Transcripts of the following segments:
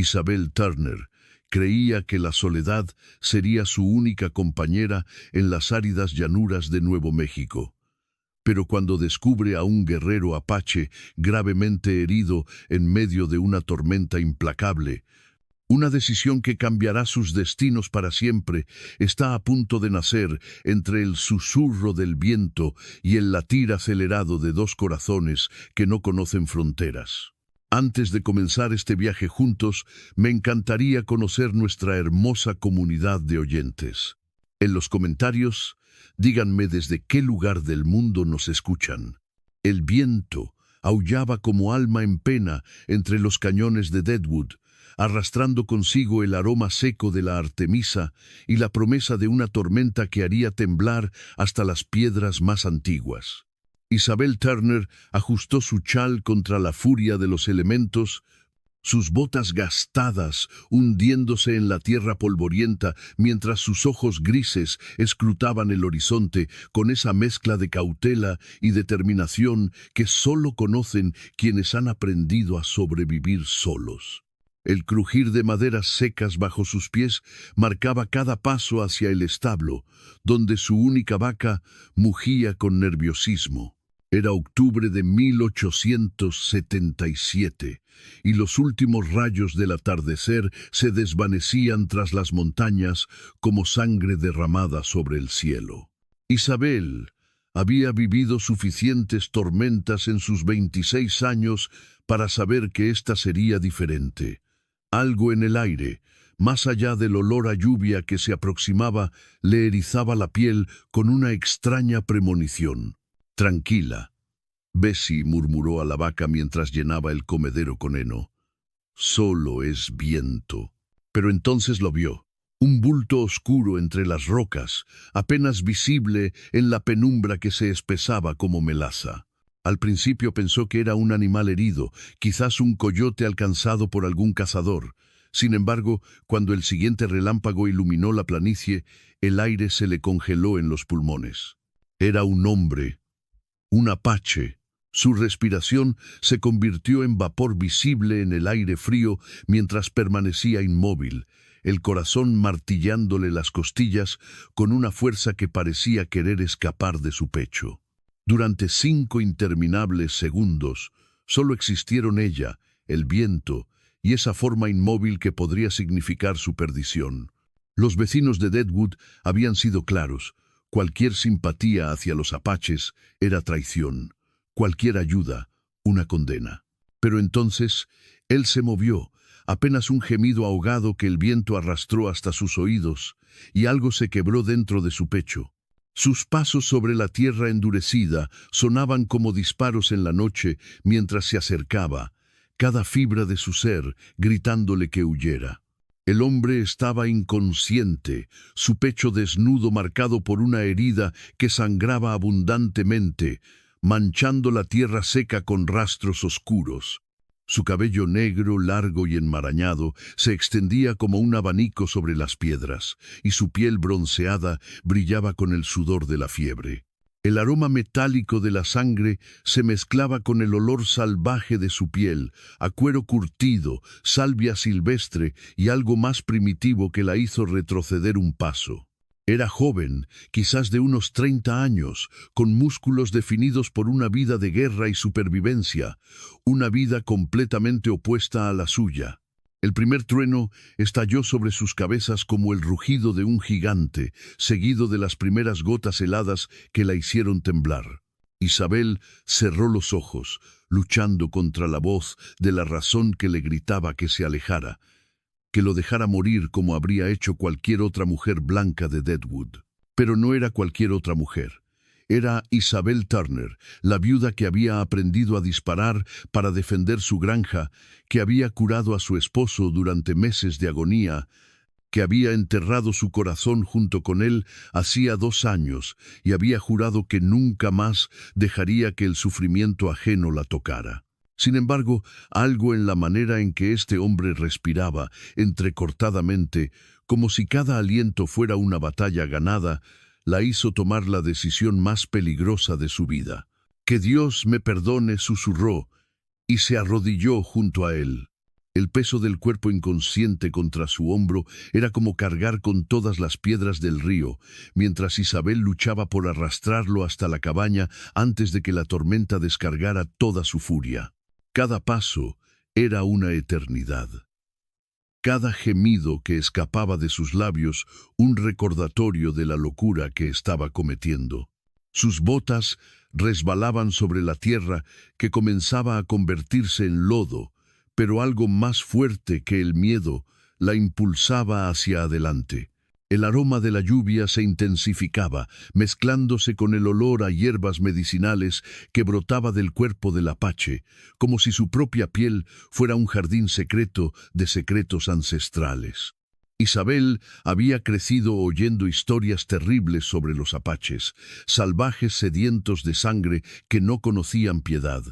Isabel Turner creía que la soledad sería su única compañera en las áridas llanuras de Nuevo México. Pero cuando descubre a un guerrero apache gravemente herido en medio de una tormenta implacable, una decisión que cambiará sus destinos para siempre está a punto de nacer entre el susurro del viento y el latir acelerado de dos corazones que no conocen fronteras. Antes de comenzar este viaje juntos, me encantaría conocer nuestra hermosa comunidad de oyentes. En los comentarios, díganme desde qué lugar del mundo nos escuchan. El viento aullaba como alma en pena entre los cañones de Deadwood, arrastrando consigo el aroma seco de la artemisa y la promesa de una tormenta que haría temblar hasta las piedras más antiguas. Isabel Turner ajustó su chal contra la furia de los elementos, sus botas gastadas hundiéndose en la tierra polvorienta mientras sus ojos grises escrutaban el horizonte con esa mezcla de cautela y determinación que solo conocen quienes han aprendido a sobrevivir solos. El crujir de maderas secas bajo sus pies marcaba cada paso hacia el establo, donde su única vaca mugía con nerviosismo. Era octubre de 1877, y los últimos rayos del atardecer se desvanecían tras las montañas como sangre derramada sobre el cielo. Isabel había vivido suficientes tormentas en sus 26 años para saber que esta sería diferente. Algo en el aire, más allá del olor a lluvia que se aproximaba, le erizaba la piel con una extraña premonición. «Tranquila», Bessie murmuró a la vaca mientras llenaba el comedero con heno. «Solo es viento». Pero entonces lo vio. Un bulto oscuro entre las rocas, apenas visible en la penumbra que se espesaba como melaza. Al principio pensó que era un animal herido, quizás un coyote alcanzado por algún cazador. Sin embargo, cuando el siguiente relámpago iluminó la planicie, el aire se le congeló en los pulmones. Era un hombre, un apache. Su respiración se convirtió en vapor visible en el aire frío mientras permanecía inmóvil, el corazón martillándole las costillas con una fuerza que parecía querer escapar de su pecho. Durante 5 interminables segundos, solo existieron ella, el viento y esa forma inmóvil que podría significar su perdición. Los vecinos de Deadwood habían sido claros. Cualquier simpatía hacia los apaches era traición. Cualquier ayuda, una condena. Pero entonces, él se movió, apenas un gemido ahogado que el viento arrastró hasta sus oídos, y algo se quebró dentro de su pecho. Sus pasos sobre la tierra endurecida sonaban como disparos en la noche mientras se acercaba, cada fibra de su ser gritándole que huyera. El hombre estaba inconsciente, su pecho desnudo marcado por una herida que sangraba abundantemente, manchando la tierra seca con rastros oscuros. Su cabello negro, largo y enmarañado se extendía como un abanico sobre las piedras, y su piel bronceada brillaba con el sudor de la fiebre. El aroma metálico de la sangre se mezclaba con el olor salvaje de su piel, a cuero curtido, salvia silvestre y algo más primitivo que la hizo retroceder un paso. Era joven, quizás de unos 30 años, con músculos definidos por una vida de guerra y supervivencia, una vida completamente opuesta a la suya. El primer trueno estalló sobre sus cabezas como el rugido de un gigante, seguido de las primeras gotas heladas que la hicieron temblar. Isabel cerró los ojos, luchando contra la voz de la razón que le gritaba que se alejara, que lo dejara morir como habría hecho cualquier otra mujer blanca de Deadwood. Pero no era cualquier otra mujer. Era Isabel Turner, la viuda que había aprendido a disparar para defender su granja, que había curado a su esposo durante meses de agonía, que había enterrado su corazón junto con él hacía 2 años y había jurado que nunca más dejaría que el sufrimiento ajeno la tocara. Sin embargo, algo en la manera en que este hombre respiraba, entrecortadamente, como si cada aliento fuera una batalla ganada, la hizo tomar la decisión más peligrosa de su vida. «Que Dios me perdone», susurró, y se arrodilló junto a él. El peso del cuerpo inconsciente contra su hombro era como cargar con todas las piedras del río, mientras Isabel luchaba por arrastrarlo hasta la cabaña antes de que la tormenta descargara toda su furia. Cada paso era una eternidad. Cada gemido que escapaba de sus labios, un recordatorio de la locura que estaba cometiendo. Sus botas resbalaban sobre la tierra que comenzaba a convertirse en lodo, pero algo más fuerte que el miedo la impulsaba hacia adelante. El aroma de la lluvia se intensificaba, mezclándose con el olor a hierbas medicinales que brotaba del cuerpo del apache, como si su propia piel fuera un jardín secreto de secretos ancestrales. Isabel había crecido oyendo historias terribles sobre los apaches, salvajes sedientos de sangre que no conocían piedad.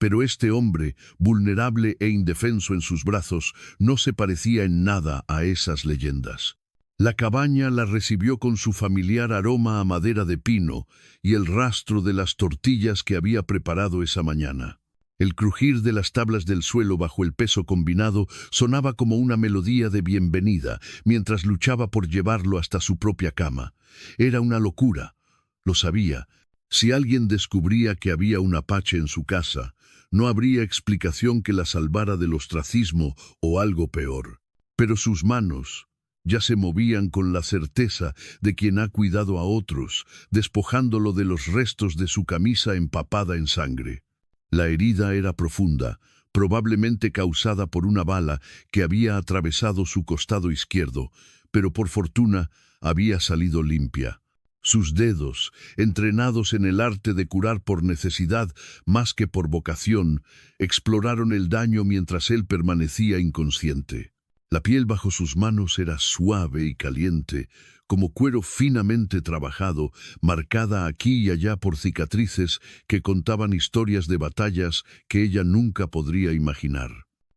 Pero este hombre, vulnerable e indefenso en sus brazos, no se parecía en nada a esas leyendas. La cabaña la recibió con su familiar aroma a madera de pino y el rastro de las tortillas que había preparado esa mañana. El crujir de las tablas del suelo bajo el peso combinado sonaba como una melodía de bienvenida mientras luchaba por llevarlo hasta su propia cama. Era una locura, lo sabía. Si alguien descubría que había un apache en su casa, no habría explicación que la salvara del ostracismo o algo peor. Pero sus manos ya se movían con la certeza de quien ha cuidado a otros, despojándolo de los restos de su camisa empapada en sangre. La herida era profunda, probablemente causada por una bala que había atravesado su costado izquierdo, pero por fortuna había salido limpia. Sus dedos, entrenados en el arte de curar por necesidad más que por vocación, exploraron el daño mientras él permanecía inconsciente. La piel bajo sus manos era suave y caliente, como cuero finamente trabajado, marcada aquí y allá por cicatrices que contaban historias de batallas que ella nunca podría imaginar.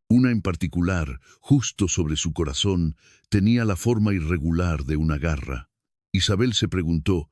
Una en particular, justo sobre su corazón, tenía la forma irregular de una garra. Isabel se preguntó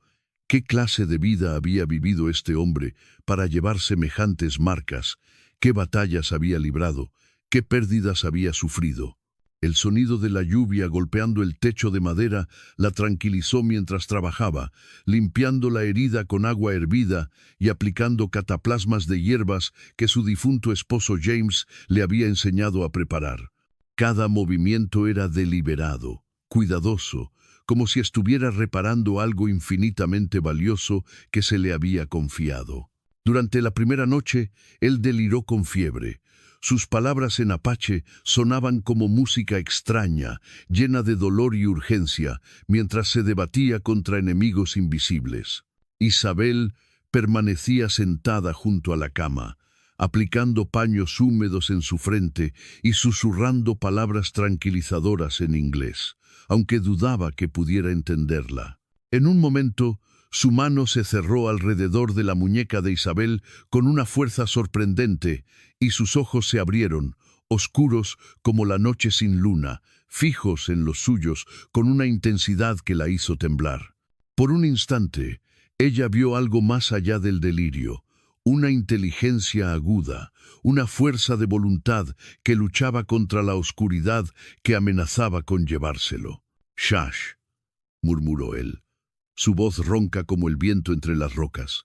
qué clase de vida había vivido este hombre para llevar semejantes marcas, qué batallas había librado, qué pérdidas había sufrido. El sonido de la lluvia golpeando el techo de madera la tranquilizó mientras trabajaba, limpiando la herida con agua hervida y aplicando cataplasmas de hierbas que su difunto esposo James le había enseñado a preparar. Cada movimiento era deliberado, cuidadoso, como si estuviera reparando algo infinitamente valioso que se le había confiado. Durante la primera noche, él deliró con fiebre. Sus palabras en apache sonaban como música extraña, llena de dolor y urgencia, mientras se debatía contra enemigos invisibles. Isabel permanecía sentada junto a la cama, aplicando paños húmedos en su frente y susurrando palabras tranquilizadoras en inglés, aunque dudaba que pudiera entenderla. En un momento, su mano se cerró alrededor de la muñeca de Isabel con una fuerza sorprendente, y sus ojos se abrieron, oscuros como la noche sin luna, fijos en los suyos, con una intensidad que la hizo temblar. Por un instante, ella vio algo más allá del delirio, una inteligencia aguda, una fuerza de voluntad que luchaba contra la oscuridad que amenazaba con llevárselo. «Shash», murmuró él, su voz ronca como el viento entre las rocas.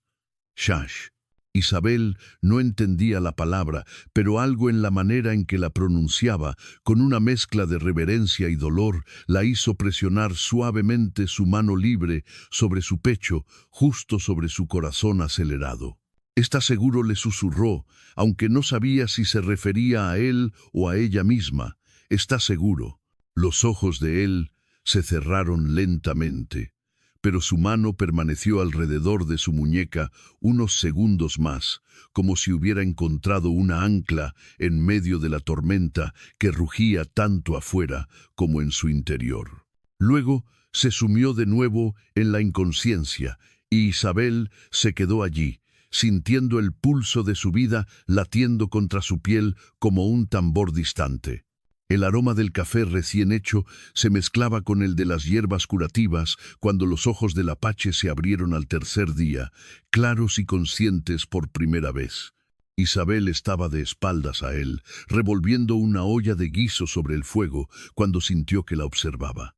«Shash». Isabel no entendía la palabra, pero algo en la manera en que la pronunciaba, con una mezcla de reverencia y dolor, la hizo presionar suavemente su mano libre sobre su pecho, justo sobre su corazón acelerado. «¿Estás seguro?», le susurró, aunque no sabía si se refería a él o a ella misma. «¿Estás seguro?». Los ojos de él se cerraron lentamente, pero su mano permaneció alrededor de su muñeca unos segundos más, como si hubiera encontrado una ancla en medio de la tormenta que rugía tanto afuera como en su interior. Luego se sumió de nuevo en la inconsciencia y Isabel se quedó allí, sintiendo el pulso de su vida latiendo contra su piel como un tambor distante. El aroma del café recién hecho se mezclaba con el de las hierbas curativas cuando los ojos del apache se abrieron al tercer día, claros y conscientes por primera vez. Isabel estaba de espaldas a él, revolviendo una olla de guiso sobre el fuego, cuando sintió que la observaba.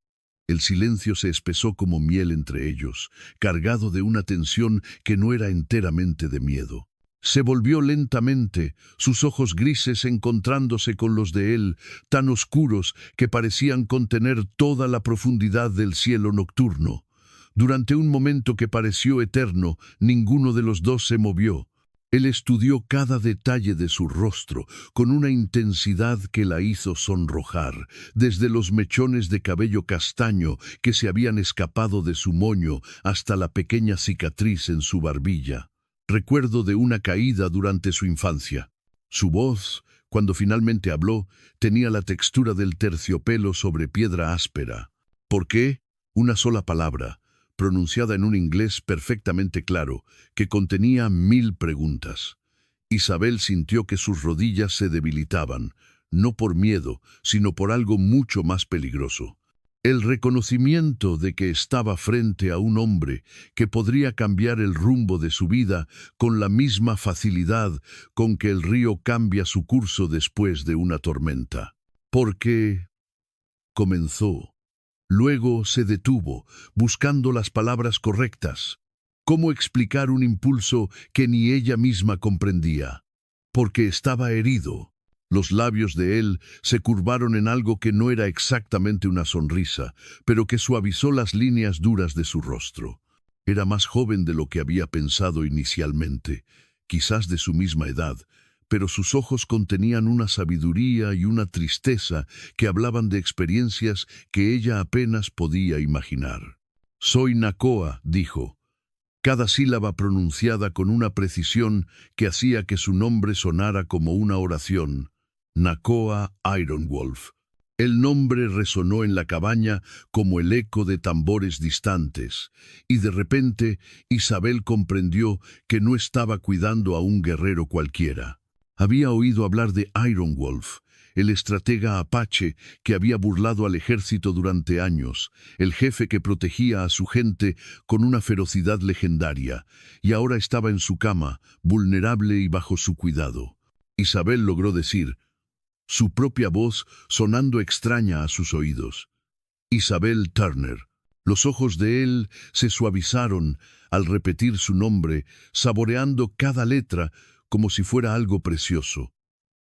El silencio se espesó como miel entre ellos, cargado de una tensión que no era enteramente de miedo. Se volvió lentamente, sus ojos grises encontrándose con los de él, tan oscuros que parecían contener toda la profundidad del cielo nocturno. Durante un momento que pareció eterno, ninguno de los dos se movió. Él estudió cada detalle de su rostro con una intensidad que la hizo sonrojar, desde los mechones de cabello castaño que se habían escapado de su moño hasta la pequeña cicatriz en su barbilla, recuerdo de una caída durante su infancia. Su voz, cuando finalmente habló, tenía la textura del terciopelo sobre piedra áspera. ¿Por qué? Una sola palabra, pronunciada en un inglés perfectamente claro, que contenía 1000 preguntas. Isabel sintió que sus rodillas se debilitaban, no por miedo, sino por algo mucho más peligroso. El reconocimiento de que estaba frente a un hombre que podría cambiar el rumbo de su vida con la misma facilidad con que el río cambia su curso después de una tormenta. Porque comenzó. Luego se detuvo, buscando las palabras correctas. ¿Cómo explicar un impulso que ni ella misma comprendía? Porque estaba herido. Los labios de él se curvaron en algo que no era exactamente una sonrisa, pero que suavizó las líneas duras de su rostro. Era más joven de lo que había pensado inicialmente, quizás de su misma edad, pero sus ojos contenían una sabiduría y una tristeza que hablaban de experiencias que ella apenas podía imaginar. «Soy Nakoa», dijo, cada sílaba pronunciada con una precisión que hacía que su nombre sonara como una oración. Nakoa Ironwolf. El nombre resonó en la cabaña como el eco de tambores distantes, y de repente Isabel comprendió que no estaba cuidando a un guerrero cualquiera. Había oído hablar de Ironwolf, el estratega apache que había burlado al ejército durante años, el jefe que protegía a su gente con una ferocidad legendaria, y ahora estaba en su cama, vulnerable y bajo su cuidado. Isabel logró decir, su propia voz sonando extraña a sus oídos. Isabel Turner. Los ojos de él se suavizaron al repetir su nombre, saboreando cada letra como si fuera algo precioso.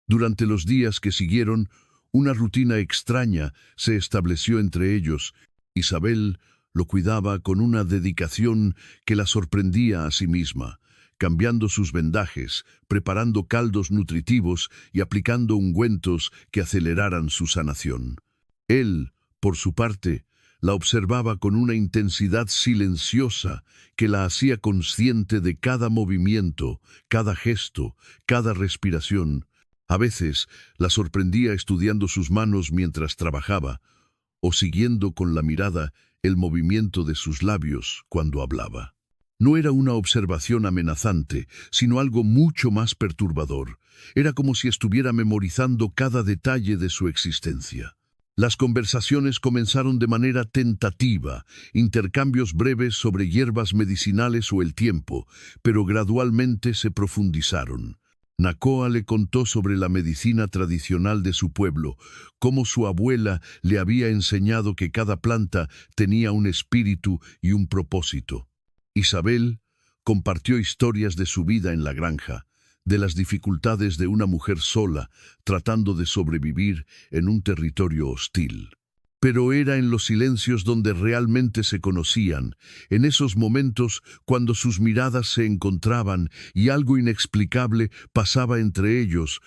Durante los días que siguieron, una rutina extraña se estableció entre ellos. Isabel lo cuidaba con una dedicación que la sorprendía a sí misma, cambiando sus vendajes, preparando caldos nutritivos y aplicando ungüentos que aceleraran su sanación. Él, por su parte, la observaba con una intensidad silenciosa que la hacía consciente de cada movimiento, cada gesto, cada respiración. A veces la sorprendía estudiando sus manos mientras trabajaba, o siguiendo con la mirada el movimiento de sus labios cuando hablaba. No era una observación amenazante, sino algo mucho más perturbador. Era como si estuviera memorizando cada detalle de su existencia. Las conversaciones comenzaron de manera tentativa, intercambios breves sobre hierbas medicinales o el tiempo, pero gradualmente se profundizaron. Nakoa le contó sobre la medicina tradicional de su pueblo, cómo su abuela le había enseñado que cada planta tenía un espíritu y un propósito. Isabel compartió historias de su vida en la granja, de las dificultades de una mujer sola tratando de sobrevivir en un territorio hostil. Pero era en los silencios donde realmente se conocían, en esos momentos cuando sus miradas se encontraban y algo inexplicable pasaba entre ellos,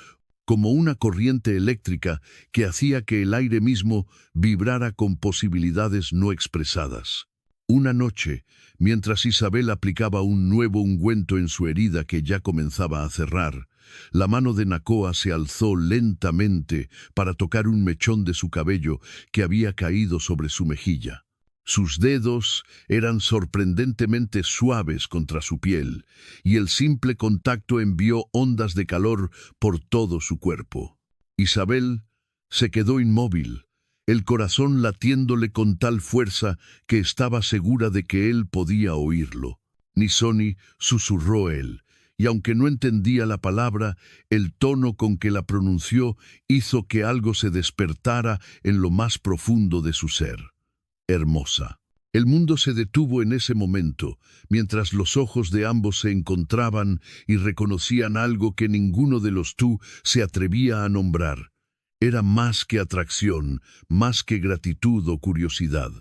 como una corriente eléctrica que hacía que el aire mismo vibrara con posibilidades no expresadas. Una noche, mientras Isabel aplicaba un nuevo ungüento en su herida que ya comenzaba a cerrar, la mano de Nakoa se alzó lentamente para tocar un mechón de su cabello que había caído sobre su mejilla. Sus dedos eran sorprendentemente suaves contra su piel, y el simple contacto envió ondas de calor por todo su cuerpo. Isabel se quedó inmóvil, el corazón latiéndole con tal fuerza que estaba segura de que él podía oírlo. «Nisoni», susurró él, y aunque no entendía la palabra, el tono con que la pronunció hizo que algo se despertara en lo más profundo de su ser. Hermosa. El mundo se detuvo en ese momento, mientras los ojos de ambos se encontraban y reconocían algo que ninguno de los tú se atrevía a nombrar. Era más que atracción, más que gratitud o curiosidad.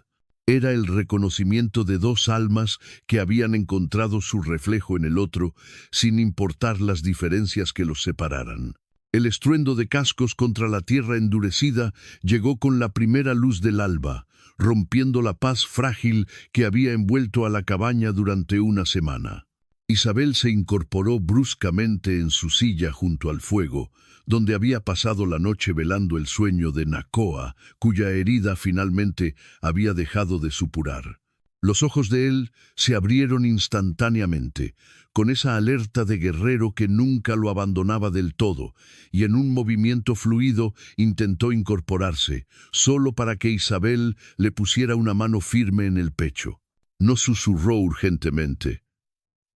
Era el reconocimiento de dos almas que habían encontrado su reflejo en el otro, sin importar las diferencias que los separaran. El estruendo de cascos contra la tierra endurecida llegó con la primera luz del alba, rompiendo la paz frágil que había envuelto a la cabaña durante una semana. Isabel se incorporó bruscamente en su silla junto al fuego, donde había pasado la noche velando el sueño de Nakoa, cuya herida finalmente había dejado de supurar. Los ojos de él se abrieron instantáneamente, con esa alerta de guerrero que nunca lo abandonaba del todo, y en un movimiento fluido intentó incorporarse, solo para que Isabel le pusiera una mano firme en el pecho. No susurró urgentemente: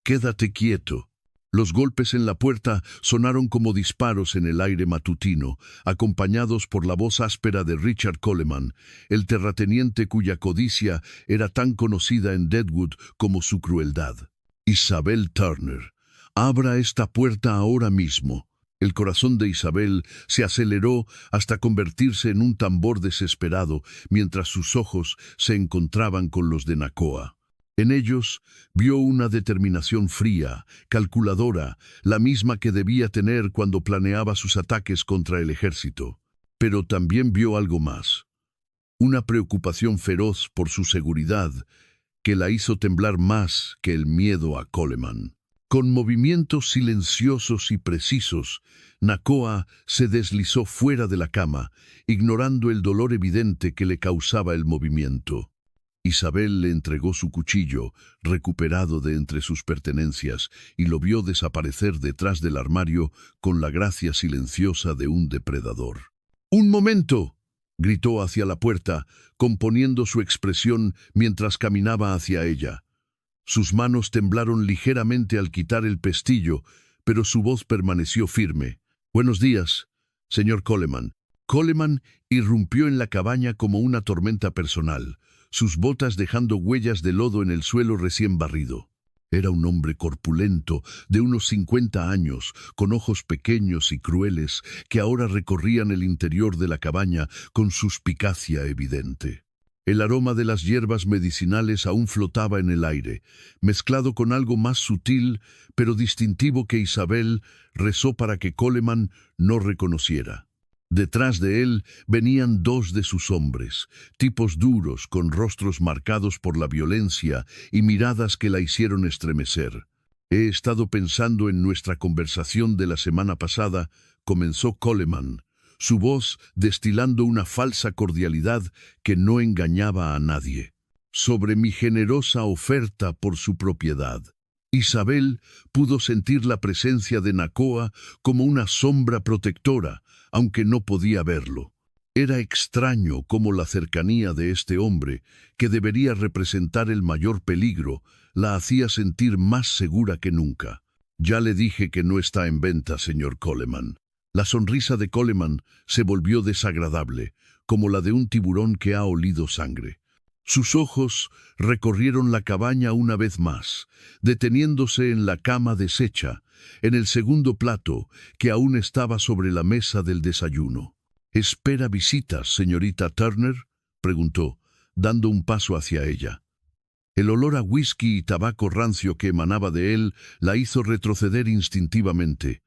«Quédate quieto». Los golpes en la puerta sonaron como disparos en el aire matutino, acompañados por la voz áspera de Richard Coleman, el terrateniente cuya codicia era tan conocida en Deadwood como su crueldad. «Isabel Turner, abra esta puerta ahora mismo». El corazón de Isabel se aceleró hasta convertirse en un tambor desesperado mientras sus ojos se encontraban con los de Nakoa. En ellos vio una determinación fría, calculadora, la misma que debía tener cuando planeaba sus ataques contra el ejército. Pero también vio algo más: una preocupación feroz por su seguridad que la hizo temblar más que el miedo a Coleman. Con movimientos silenciosos y precisos, Nakoa se deslizó fuera de la cama, ignorando el dolor evidente que le causaba el movimiento. Isabel le entregó su cuchillo, recuperado de entre sus pertenencias, y lo vio desaparecer detrás del armario con la gracia silenciosa de un depredador. «¡Un momento!», gritó hacia la puerta, componiendo su expresión mientras caminaba hacia ella. Sus manos temblaron ligeramente al quitar el pestillo, pero su voz permaneció firme. «Buenos días, señor Coleman». Coleman irrumpió en la cabaña como una tormenta personal, sus botas dejando huellas de lodo en el suelo recién barrido. Era un hombre corpulento, de unos 50 años, con ojos pequeños y crueles, que ahora recorrían el interior de la cabaña con suspicacia evidente. El aroma de las hierbas medicinales aún flotaba en el aire, mezclado con algo más sutil, pero distintivo que Isabel rezó para que Coleman no reconociera. Detrás de él venían dos de sus hombres, tipos duros con rostros marcados por la violencia y miradas que la hicieron estremecer. «He estado pensando en nuestra conversación de la semana pasada», comenzó Coleman, su voz destilando una falsa cordialidad que no engañaba a nadie, «sobre mi generosa oferta por su propiedad». Isabel pudo sentir la presencia de Nakoa como una sombra protectora, aunque no podía verlo. Era extraño cómo la cercanía de este hombre, que debería representar el mayor peligro, la hacía sentir más segura que nunca. «Ya le dije que no está en venta, señor Coleman». La sonrisa de Coleman se volvió desagradable, como la de un tiburón que ha olido sangre. Sus ojos recorrieron la cabaña una vez más, deteniéndose en la cama deshecha, en el segundo plato que aún estaba sobre la mesa del desayuno. «¿Espera visitas, señorita Turner?», preguntó, dando un paso hacia ella. El olor a whisky y tabaco rancio que emanaba de él la hizo retroceder instintivamente.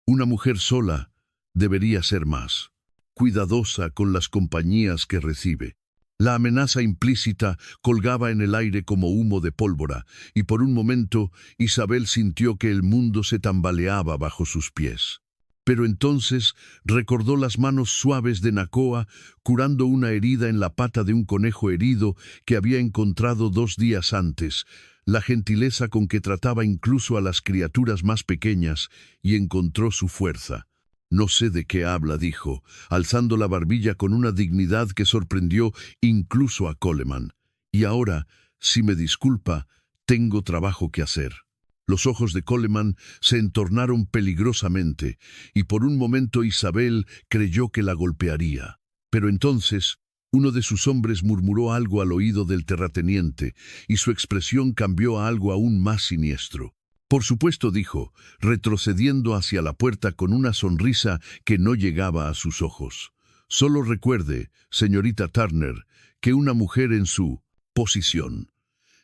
Una mujer sola debería ser más cuidadosa con las compañías que recibe. La amenaza implícita colgaba en el aire como humo de pólvora, y por un momento Isabel sintió que el mundo se tambaleaba bajo sus pies. Pero entonces recordó las manos suaves de Nakoa curando una herida en la pata de un conejo herido que había encontrado 2 días antes, la gentileza con que trataba incluso a las criaturas más pequeñas, y encontró su fuerza. «No sé de qué habla», dijo, alzando la barbilla con una dignidad que sorprendió incluso a Coleman. «Y ahora, si me disculpa, tengo trabajo que hacer». Los ojos de Coleman se entornaron peligrosamente, y por un momento Isabel creyó que la golpearía. Pero entonces, uno de sus hombres murmuró algo al oído del terrateniente, y su expresión cambió a algo aún más siniestro. Por supuesto, dijo, retrocediendo hacia la puerta con una sonrisa que no llegaba a sus ojos. Solo recuerde, señorita Turner, que una mujer en su posición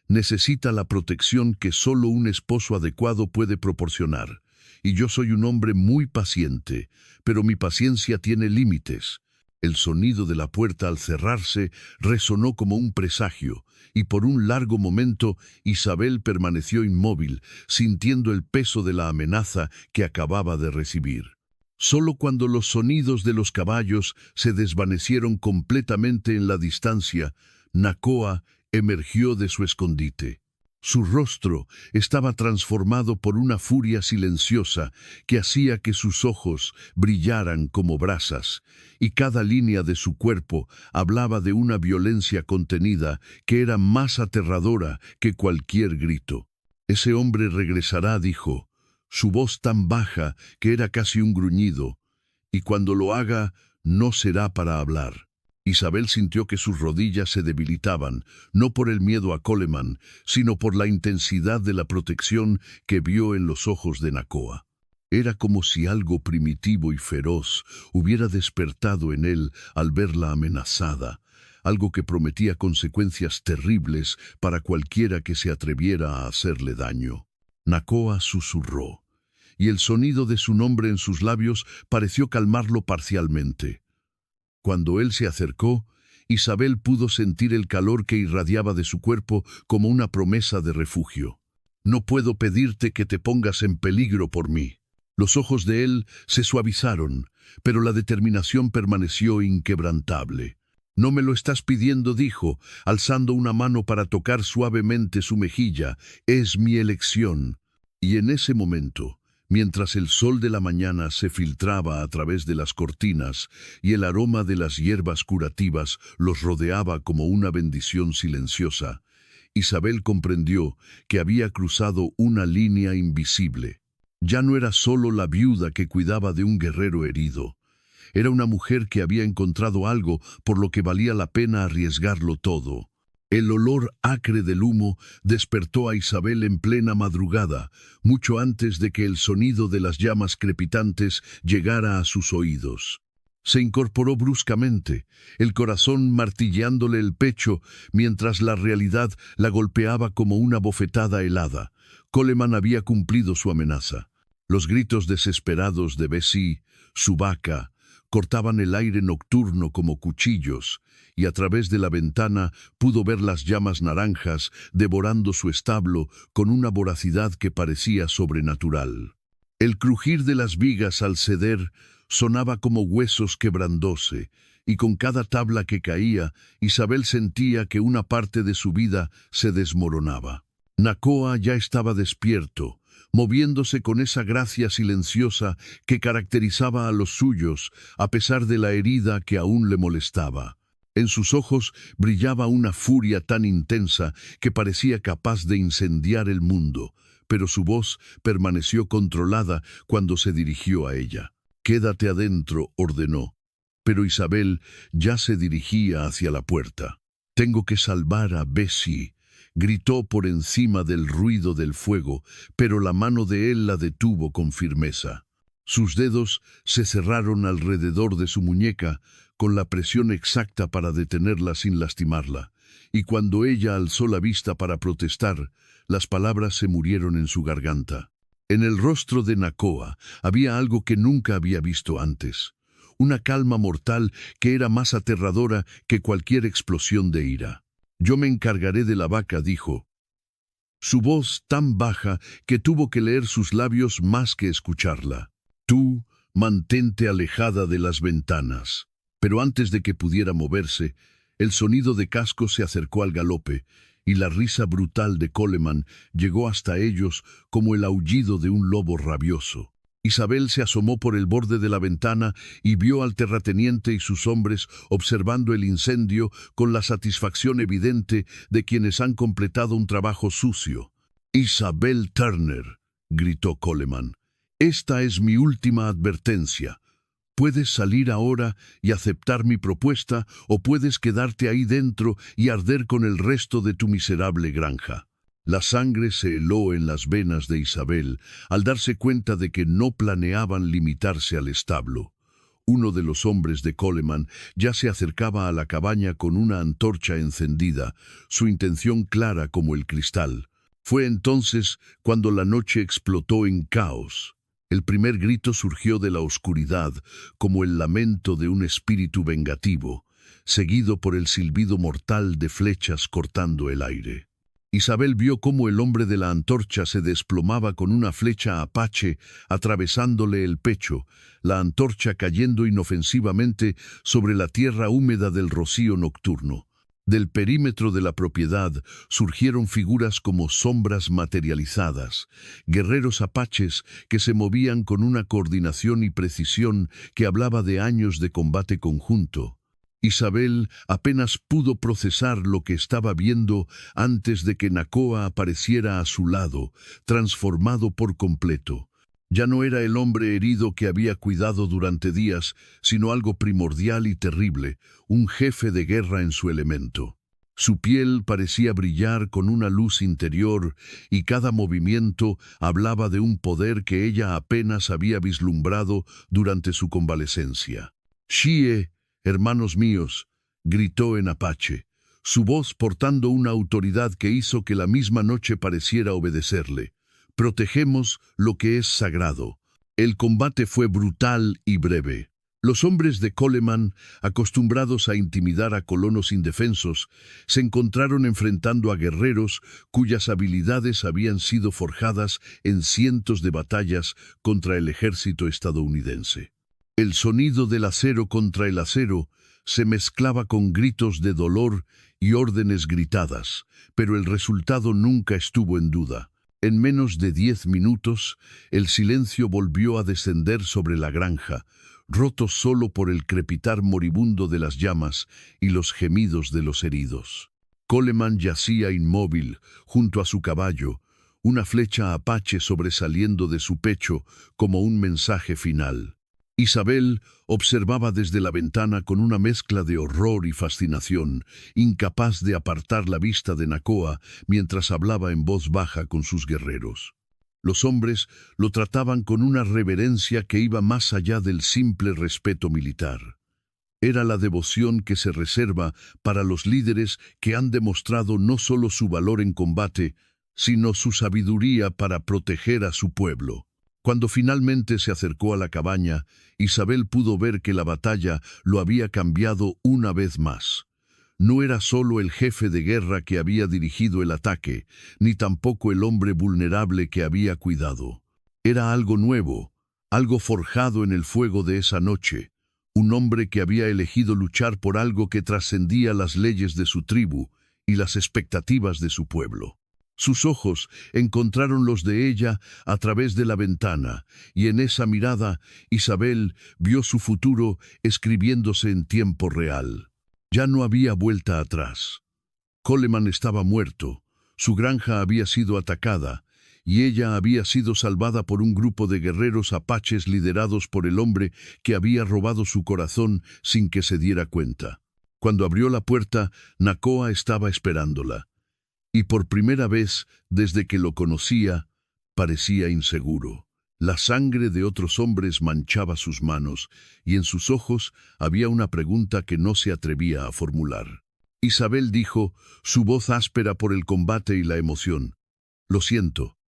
necesita la protección que solo un esposo adecuado puede proporcionar. Y yo soy un hombre muy paciente, pero mi paciencia tiene límites. El sonido de la puerta al cerrarse resonó como un presagio, y por un largo momento Isabel permaneció inmóvil, sintiendo el peso de la amenaza que acababa de recibir. Solo cuando los sonidos de los caballos se desvanecieron completamente en la distancia, Nakoa emergió de su escondite. Su rostro estaba transformado por una furia silenciosa que hacía que sus ojos brillaran como brasas, y cada línea de su cuerpo hablaba de una violencia contenida que era más aterradora que cualquier grito. «Ese hombre regresará», dijo, su voz tan baja que era casi un gruñido, «y cuando lo haga, no será para hablar». Isabel sintió que sus rodillas se debilitaban, no por el miedo a Coleman, sino por la intensidad de la protección que vio en los ojos de Nakoa. Era como si algo primitivo y feroz hubiera despertado en él al verla amenazada, algo que prometía consecuencias terribles para cualquiera que se atreviera a hacerle daño. Nakoa susurró, y el sonido de su nombre en sus labios pareció calmarlo parcialmente. Cuando él se acercó, Isabel pudo sentir el calor que irradiaba de su cuerpo como una promesa de refugio. «No puedo pedirte que te pongas en peligro por mí». Los ojos de él se suavizaron, pero la determinación permaneció inquebrantable. «No me lo estás pidiendo», dijo, alzando una mano para tocar suavemente su mejilla. «Es mi elección». Y en ese momento, mientras el sol de la mañana se filtraba a través de las cortinas y el aroma de las hierbas curativas los rodeaba como una bendición silenciosa, Isabel comprendió que había cruzado una línea invisible. Ya no era solo la viuda que cuidaba de un guerrero herido. Era una mujer que había encontrado algo por lo que valía la pena arriesgarlo todo. El olor acre del humo despertó a Isabel en plena madrugada, mucho antes de que el sonido de las llamas crepitantes llegara a sus oídos. Se incorporó bruscamente, el corazón martilleándole el pecho, mientras la realidad la golpeaba como una bofetada helada. Coleman había cumplido su amenaza. Los gritos desesperados de Bessie, su vaca, cortaban el aire nocturno como cuchillos, y a través de la ventana pudo ver las llamas naranjas devorando su establo con una voracidad que parecía sobrenatural. El crujir de las vigas al ceder sonaba como huesos quebrándose, y con cada tabla que caía, Isabel sentía que una parte de su vida se desmoronaba. Nakoa ya estaba despierto, moviéndose con esa gracia silenciosa que caracterizaba a los suyos, a pesar de la herida que aún le molestaba. En sus ojos brillaba una furia tan intensa que parecía capaz de incendiar el mundo, pero su voz permaneció controlada cuando se dirigió a ella. «Quédate adentro», ordenó, pero Isabel ya se dirigía hacia la puerta. «Tengo que salvar a Bessie», gritó por encima del ruido del fuego, pero la mano de él la detuvo con firmeza. Sus dedos se cerraron alrededor de su muñeca, con la presión exacta para detenerla sin lastimarla, y cuando ella alzó la vista para protestar, las palabras se murieron en su garganta. En el rostro de Nakoa había algo que nunca había visto antes, una calma mortal que era más aterradora que cualquier explosión de ira. «Yo me encargaré de la vaca», dijo. Su voz tan baja que tuvo que leer sus labios más que escucharla. «Tú, mantente alejada de las ventanas». Pero antes de que pudiera moverse, el sonido de cascos se acercó al galope, y la risa brutal de Coleman llegó hasta ellos como el aullido de un lobo rabioso. Isabel se asomó por el borde de la ventana y vio al terrateniente y sus hombres observando el incendio con la satisfacción evidente de quienes han completado un trabajo sucio. Isabel Turner, gritó Coleman, esta es mi última advertencia. Puedes salir ahora y aceptar mi propuesta, o puedes quedarte ahí dentro y arder con el resto de tu miserable granja. La sangre se heló en las venas de Isabel al darse cuenta de que no planeaban limitarse al establo. Uno de los hombres de Coleman ya se acercaba a la cabaña con una antorcha encendida, su intención clara como el cristal. Fue entonces cuando la noche explotó en caos. El primer grito surgió de la oscuridad, como el lamento de un espíritu vengativo, seguido por el silbido mortal de flechas cortando el aire. Isabel vio cómo el hombre de la antorcha se desplomaba con una flecha apache atravesándole el pecho, la antorcha cayendo inofensivamente sobre la tierra húmeda del rocío nocturno. Del perímetro de la propiedad surgieron figuras como sombras materializadas, guerreros apaches que se movían con una coordinación y precisión que hablaba de años de combate conjunto. Isabel apenas pudo procesar lo que estaba viendo antes de que Nakoa apareciera a su lado, transformado por completo. Ya no era el hombre herido que había cuidado durante días, sino algo primordial y terrible, un jefe de guerra en su elemento. Su piel parecía brillar con una luz interior y cada movimiento hablaba de un poder que ella apenas había vislumbrado durante su convalecencia. «Shie, hermanos míos», gritó en apache, su voz portando una autoridad que hizo que la misma noche pareciera obedecerle. «Protegemos lo que es sagrado». El combate fue brutal y breve. Los hombres de Coleman, acostumbrados a intimidar a colonos indefensos, se encontraron enfrentando a guerreros cuyas habilidades habían sido forjadas en cientos de batallas contra el ejército estadounidense. El sonido del acero contra el acero se mezclaba con gritos de dolor y órdenes gritadas, pero el resultado nunca estuvo en duda. En menos de 10 minutos, el silencio volvió a descender sobre la granja, roto solo por el crepitar moribundo de las llamas y los gemidos de los heridos. Coleman yacía inmóvil, junto a su caballo, una flecha apache sobresaliendo de su pecho como un mensaje final. Isabel observaba desde la ventana con una mezcla de horror y fascinación, incapaz de apartar la vista de Nakoa mientras hablaba en voz baja con sus guerreros. Los hombres lo trataban con una reverencia que iba más allá del simple respeto militar. Era la devoción que se reserva para los líderes que han demostrado no solo su valor en combate, sino su sabiduría para proteger a su pueblo. Cuando finalmente se acercó a la cabaña, Isabel pudo ver que la batalla lo había cambiado una vez más. No era solo el jefe de guerra que había dirigido el ataque, ni tampoco el hombre vulnerable que había cuidado. Era algo nuevo, algo forjado en el fuego de esa noche, un hombre que había elegido luchar por algo que trascendía las leyes de su tribu y las expectativas de su pueblo. Sus ojos encontraron los de ella a través de la ventana, y en esa mirada Isabel vio su futuro escribiéndose en tiempo real. Ya no había vuelta atrás. Coleman estaba muerto, su granja había sido atacada, y ella había sido salvada por un grupo de guerreros apaches liderados por el hombre que había robado su corazón sin que se diera cuenta. Cuando abrió la puerta, Nakoa estaba esperándola. Y por primera vez, desde que lo conocía, parecía inseguro. La sangre de otros hombres manchaba sus manos, y en sus ojos había una pregunta que no se atrevía a formular. Isabel dijo, su voz áspera por el combate y la emoción: «Lo siento,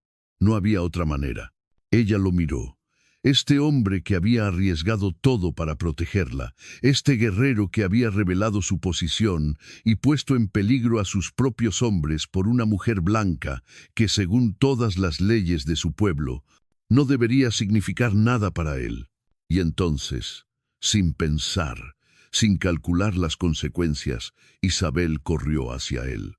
no había otra manera». Ella lo miró. Este hombre que había arriesgado todo para protegerla, este guerrero que había revelado su posición y puesto en peligro a sus propios hombres por una mujer blanca que, según todas las leyes de su pueblo, no debería significar nada para él. Y entonces, sin pensar, sin calcular las consecuencias, Isabel corrió hacia él.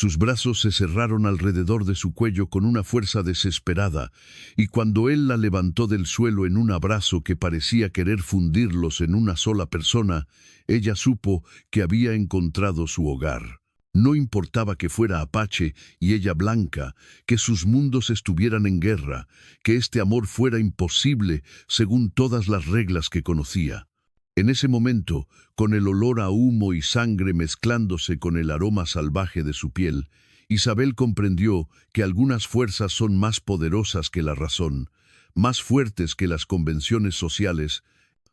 Sus brazos se cerraron alrededor de su cuello con una fuerza desesperada, y cuando él la levantó del suelo en un abrazo que parecía querer fundirlos en una sola persona, ella supo que había encontrado su hogar. No importaba que fuera apache y ella blanca, que sus mundos estuvieran en guerra, que este amor fuera imposible según todas las reglas que conocía. En ese momento, con el olor a humo y sangre mezclándose con el aroma salvaje de su piel, Isabel comprendió que algunas fuerzas son más poderosas que la razón, más fuertes que las convenciones sociales,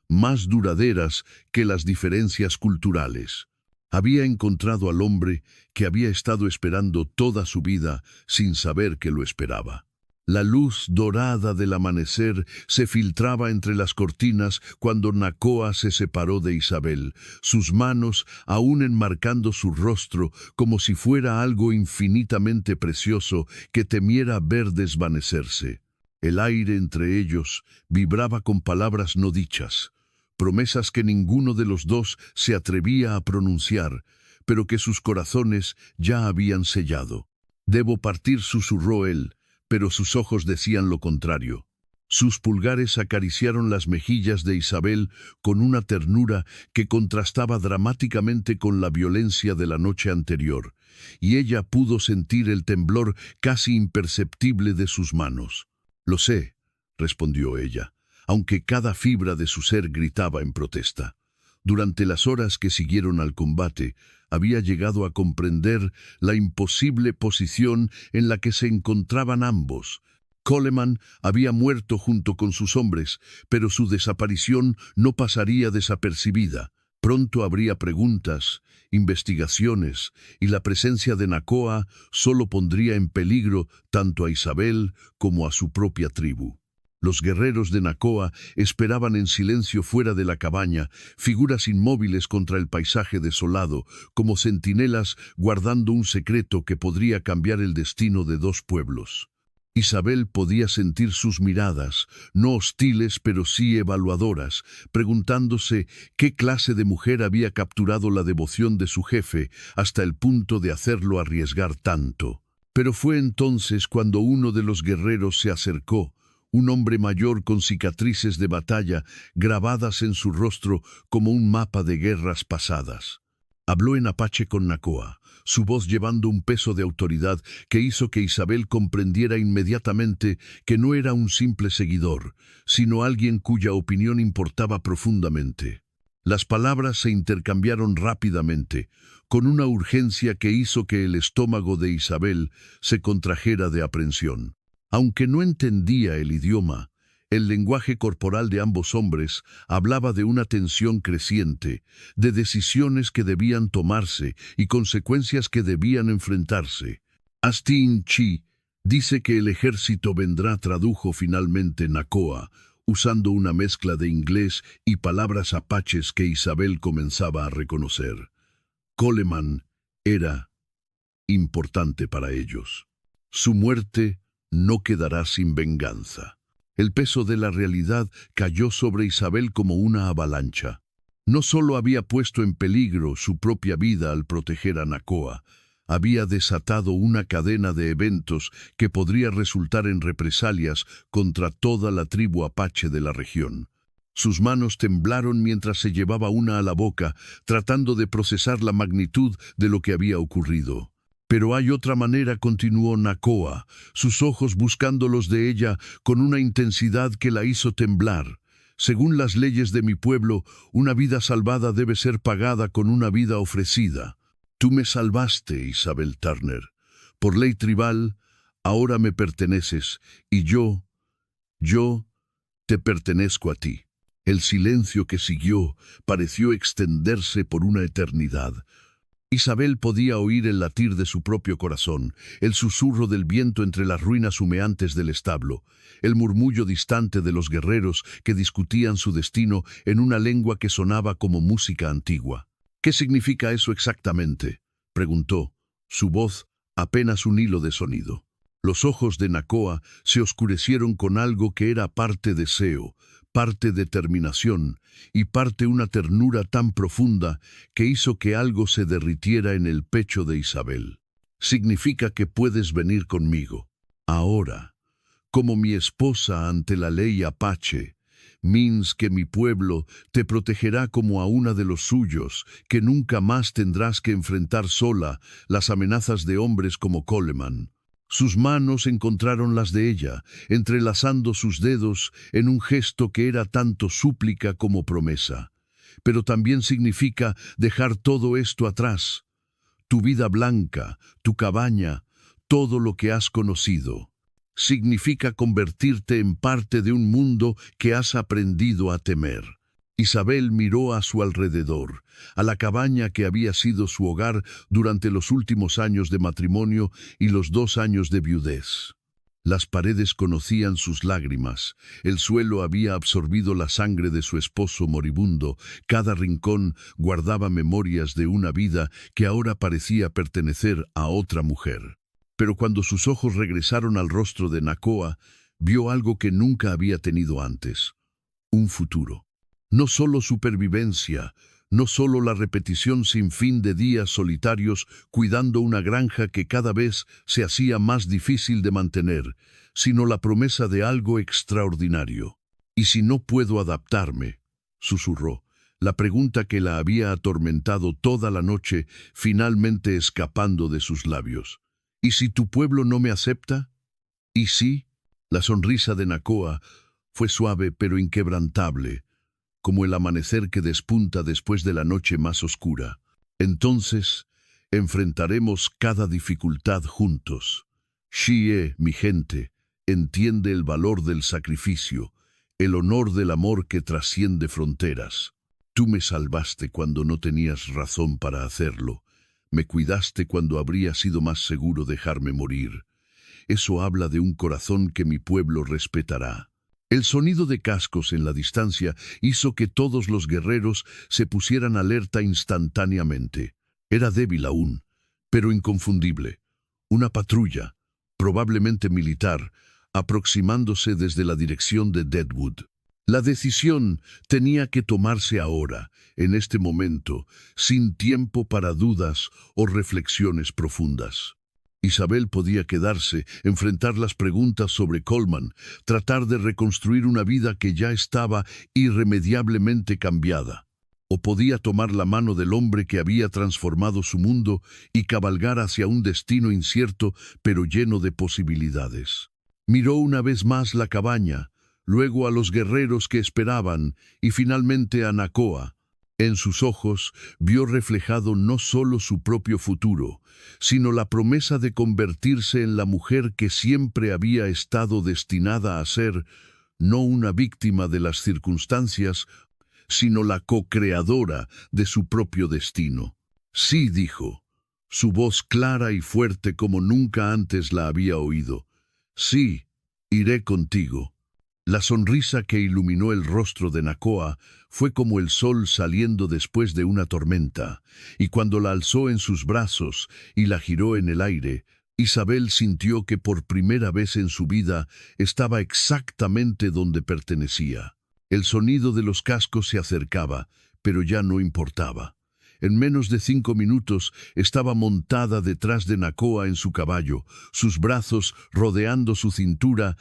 más duraderas que las diferencias culturales. Había encontrado al hombre que había estado esperando toda su vida sin saber que lo esperaba. La luz dorada del amanecer se filtraba entre las cortinas cuando Nakoa se separó de Isabel, sus manos aún enmarcando su rostro como si fuera algo infinitamente precioso que temiera ver desvanecerse. El aire entre ellos vibraba con palabras no dichas, promesas que ninguno de los dos se atrevía a pronunciar, pero que sus corazones ya habían sellado. «Debo partir», susurró él, pero sus ojos decían lo contrario. Sus pulgares acariciaron las mejillas de Isabel con una ternura que contrastaba dramáticamente con la violencia de la noche anterior, y ella pudo sentir el temblor casi imperceptible de sus manos. «Lo sé», respondió ella, aunque cada fibra de su ser gritaba en protesta. Durante las horas que siguieron al combate, había llegado a comprender la imposible posición en la que se encontraban ambos. Coleman había muerto junto con sus hombres, pero su desaparición no pasaría desapercibida. Pronto habría preguntas, investigaciones, y la presencia de Nakoa solo pondría en peligro tanto a Isabel como a su propia tribu. Los guerreros de Nakoa esperaban en silencio fuera de la cabaña, figuras inmóviles contra el paisaje desolado, como centinelas guardando un secreto que podría cambiar el destino de dos pueblos. Isabel podía sentir sus miradas, no hostiles pero sí evaluadoras, preguntándose qué clase de mujer había capturado la devoción de su jefe hasta el punto de hacerlo arriesgar tanto. Pero fue entonces cuando uno de los guerreros se acercó, un hombre mayor con cicatrices de batalla grabadas en su rostro como un mapa de guerras pasadas. Habló en apache con Nakoa, su voz llevando un peso de autoridad que hizo que Isabel comprendiera inmediatamente que no era un simple seguidor, sino alguien cuya opinión importaba profundamente. Las palabras se intercambiaron rápidamente, con una urgencia que hizo que el estómago de Isabel se contrajera de aprensión. Aunque no entendía el idioma, el lenguaje corporal de ambos hombres hablaba de una tensión creciente, de decisiones que debían tomarse y consecuencias que debían enfrentarse. «Astin Chi dice que el ejército vendrá», tradujo finalmente Nakoa, usando una mezcla de inglés y palabras apaches que Isabel comenzaba a reconocer. Coleman era importante para ellos. Su muerte no quedará sin venganza. El peso de la realidad cayó sobre Isabel como una avalancha. No solo había puesto en peligro su propia vida al proteger a Nakoa, había desatado una cadena de eventos que podría resultar en represalias contra toda la tribu apache de la región. Sus manos temblaron mientras se llevaba una a la boca, tratando de procesar la magnitud de lo que había ocurrido. «Pero hay otra manera», continuó Nakoa, sus ojos buscando los de ella con una intensidad que la hizo temblar. «Según las leyes de mi pueblo, una vida salvada debe ser pagada con una vida ofrecida. Tú me salvaste, Isabel Turner. Por ley tribal, ahora me perteneces, y yo te pertenezco a ti». El silencio que siguió pareció extenderse por una eternidad. Isabel podía oír el latir de su propio corazón, el susurro del viento entre las ruinas humeantes del establo, el murmullo distante de los guerreros que discutían su destino en una lengua que sonaba como música antigua. «¿Qué significa eso exactamente?», preguntó, su voz apenas un hilo de sonido. Los ojos de Nakoa se oscurecieron con algo que era parte deseo, parte determinación y parte una ternura tan profunda que hizo que algo se derritiera en el pecho de Isabel. «Significa que puedes venir conmigo. Ahora, como mi esposa ante la ley apache, Mins, que mi pueblo te protegerá como a una de los suyos, que nunca más tendrás que enfrentar sola las amenazas de hombres como Coleman. Sus manos encontraron las de ella, entrelazando sus dedos en un gesto que era tanto súplica como promesa. Pero también significa dejar todo esto atrás, tu vida blanca, tu cabaña, todo lo que has conocido. Significa convertirte en parte de un mundo que has aprendido a temer. Isabel miró a su alrededor, a la cabaña que había sido su hogar durante los últimos años de matrimonio y los 2 años de viudez. Las paredes conocían sus lágrimas, el suelo había absorbido la sangre de su esposo moribundo, cada rincón guardaba memorias de una vida que ahora parecía pertenecer a otra mujer. Pero cuando sus ojos regresaron al rostro de Nakoa, vio algo que nunca había tenido antes: un futuro. No solo supervivencia, no solo la repetición sin fin de días solitarios cuidando una granja que cada vez se hacía más difícil de mantener, sino la promesa de algo extraordinario. «¿Y si no puedo adaptarme?», susurró, la pregunta que la había atormentado toda la noche finalmente escapando de sus labios. «¿Y si tu pueblo no me acepta?». «¿Y si?». La sonrisa de Nakoa fue suave pero inquebrantable, como el amanecer que despunta después de la noche más oscura. «Entonces, enfrentaremos cada dificultad juntos. Shie, mi gente, entiende el valor del sacrificio, el honor del amor que trasciende fronteras. Tú me salvaste cuando no tenías razón para hacerlo. Me cuidaste cuando habría sido más seguro dejarme morir. Eso habla de un corazón que mi pueblo respetará». El sonido de cascos en la distancia hizo que todos los guerreros se pusieran alerta instantáneamente. Era débil aún, pero inconfundible. Una patrulla, probablemente militar, aproximándose desde la dirección de Deadwood. La decisión tenía que tomarse ahora, en este momento, sin tiempo para dudas o reflexiones profundas. Isabel podía quedarse, enfrentar las preguntas sobre Coleman, tratar de reconstruir una vida que ya estaba irremediablemente cambiada. O podía tomar la mano del hombre que había transformado su mundo y cabalgar hacia un destino incierto pero lleno de posibilidades. Miró una vez más la cabaña, luego a los guerreros que esperaban y finalmente a Nakoa. En sus ojos vio reflejado no solo su propio futuro, sino la promesa de convertirse en la mujer que siempre había estado destinada a ser, no una víctima de las circunstancias, sino la co-creadora de su propio destino. «Sí», dijo, su voz clara y fuerte como nunca antes la había oído. «Sí, iré contigo». La sonrisa que iluminó el rostro de Nakoa fue como el sol saliendo después de una tormenta, y cuando la alzó en sus brazos y la giró en el aire, Isabel sintió que por primera vez en su vida estaba exactamente donde pertenecía. El sonido de los cascos se acercaba, pero ya no importaba. En menos de 5 minutos estaba montada detrás de Nakoa en su caballo, sus brazos rodeando su cintura,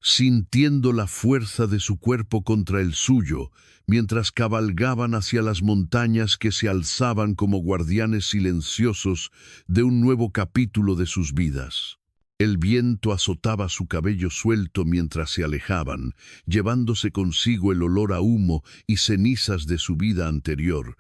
sintiendo la fuerza de su cuerpo contra el suyo, mientras cabalgaban hacia las montañas que se alzaban como guardianes silenciosos de un nuevo capítulo de sus vidas. El viento azotaba su cabello suelto mientras se alejaban, llevándose consigo el olor a humo y cenizas de su vida anterior,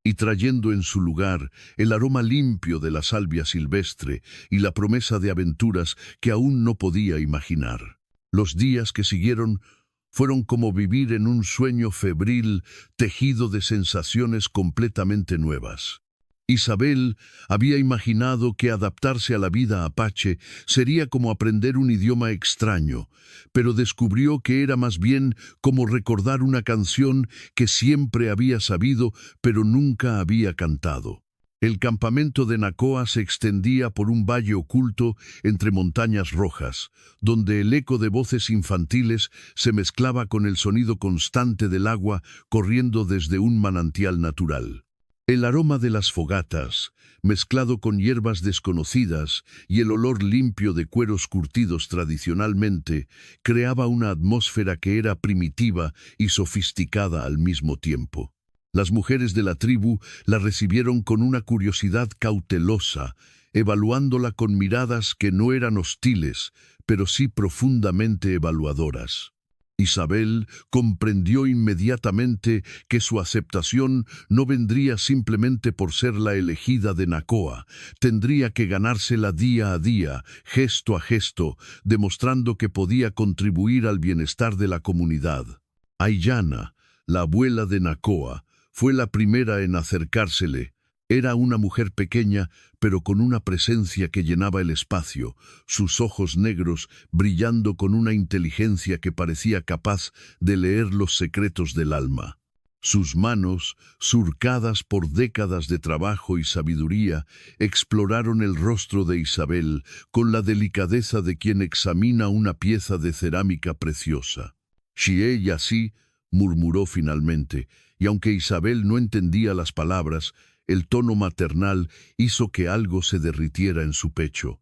y trayendo en su lugar el aroma limpio de la salvia silvestre y la promesa de aventuras que aún no podía imaginar. Los días que siguieron fueron como vivir en un sueño febril tejido de sensaciones completamente nuevas. Isabel había imaginado que adaptarse a la vida apache sería como aprender un idioma extraño, pero descubrió que era más bien como recordar una canción que siempre había sabido pero nunca había cantado. El campamento de Nakoa se extendía por un valle oculto entre montañas rojas, donde el eco de voces infantiles se mezclaba con el sonido constante del agua corriendo desde un manantial natural. El aroma de las fogatas, mezclado con hierbas desconocidas y el olor limpio de cueros curtidos tradicionalmente, creaba una atmósfera que era primitiva y sofisticada al mismo tiempo. Las mujeres de la tribu la recibieron con una curiosidad cautelosa, evaluándola con miradas que no eran hostiles, pero sí profundamente evaluadoras. Isabel comprendió inmediatamente que su aceptación no vendría simplemente por ser la elegida de Nacoa, tendría que ganársela día a día, gesto a gesto, demostrando que podía contribuir al bienestar de la comunidad. Ayana, la abuela de Nacoa, fue la primera en acercársele. Era una mujer pequeña, pero con una presencia que llenaba el espacio, sus ojos negros brillando con una inteligencia que parecía capaz de leer los secretos del alma. Sus manos, surcadas por décadas de trabajo y sabiduría, exploraron el rostro de Isabel con la delicadeza de quien examina una pieza de cerámica preciosa. «Xie y así», murmuró finalmente, y aunque Isabel no entendía las palabras, el tono maternal hizo que algo se derritiera en su pecho.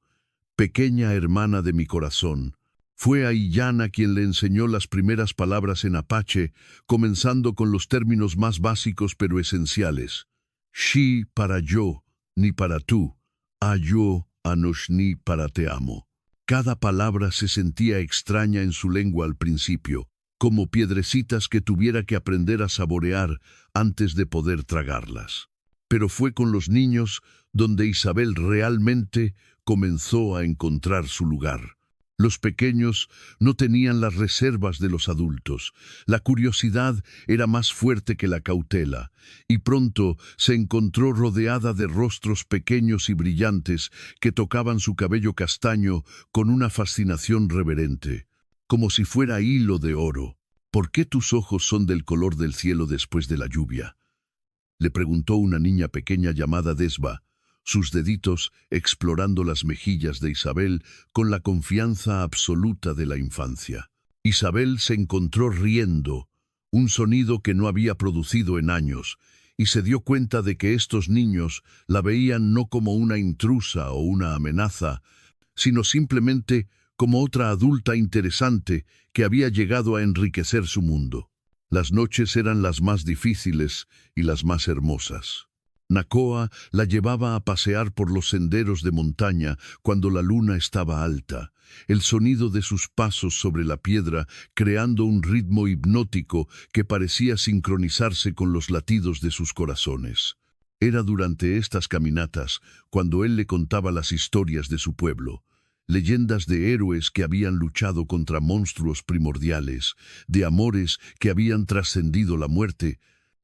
«Pequeña hermana de mi corazón». Fue Ayana quien le enseñó las primeras palabras en apache, comenzando con los términos más básicos pero esenciales. «Shi para yo, ni para tú. Ayo anoshni para te amo». Cada palabra se sentía extraña en su lengua al principio, como piedrecitas que tuviera que aprender a saborear antes de poder tragarlas. Pero fue con los niños donde Isabel realmente comenzó a encontrar su lugar. Los pequeños no tenían las reservas de los adultos. La curiosidad era más fuerte que la cautela, y pronto se encontró rodeada de rostros pequeños y brillantes que tocaban su cabello castaño con una fascinación reverente, como si fuera hilo de oro. «¿Por qué tus ojos son del color del cielo después de la lluvia?», le preguntó una niña pequeña llamada Desba, sus deditos explorando las mejillas de Isabel con la confianza absoluta de la infancia. Isabel se encontró riendo, un sonido que no había producido en años, y se dio cuenta de que estos niños la veían no como una intrusa o una amenaza, sino simplemente como otra adulta interesante que había llegado a enriquecer su mundo. Las noches eran las más difíciles y las más hermosas. Nacoa la llevaba a pasear por los senderos de montaña cuando la luna estaba alta, el sonido de sus pasos sobre la piedra creando un ritmo hipnótico que parecía sincronizarse con los latidos de sus corazones. Era durante estas caminatas cuando él le contaba las historias de su pueblo, leyendas de héroes que habían luchado contra monstruos primordiales, de amores que habían trascendido la muerte,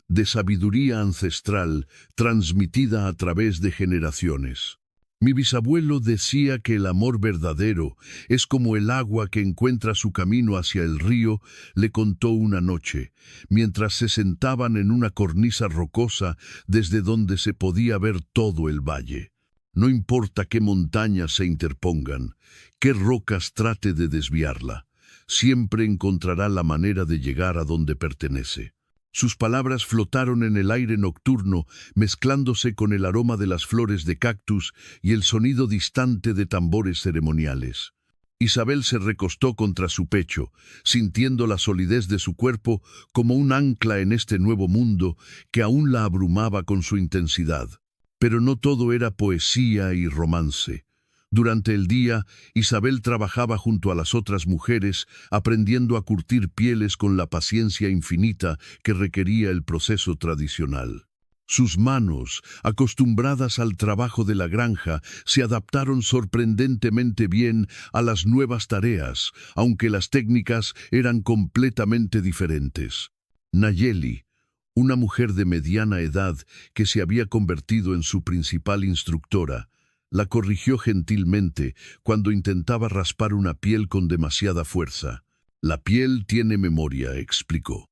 de sabiduría ancestral transmitida a través de generaciones. Mi bisabuelo decía que el amor verdadero es como el agua que encuentra su camino hacia el río, le contó una noche, mientras se sentaban en una cornisa rocosa desde donde se podía ver todo el valle. No importa qué montañas se interpongan, qué rocas trate de desviarla, siempre encontrará la manera de llegar a donde pertenece. Sus palabras flotaron en el aire nocturno, mezclándose con el aroma de las flores de cactus y el sonido distante de tambores ceremoniales. Isabel se recostó contra su pecho, sintiendo la solidez de su cuerpo como un ancla en este nuevo mundo que aún la abrumaba con su intensidad. Pero no todo era poesía y romance. Durante el día, Isabel trabajaba junto a las otras mujeres, aprendiendo a curtir pieles con la paciencia infinita que requería el proceso tradicional. Sus manos, acostumbradas al trabajo de la granja, se adaptaron sorprendentemente bien a las nuevas tareas, aunque las técnicas eran completamente diferentes. Nayeli, una mujer de mediana edad que se había convertido en su principal instructora, la corrigió gentilmente cuando intentaba raspar una piel con demasiada fuerza. «La piel tiene memoria», explicó.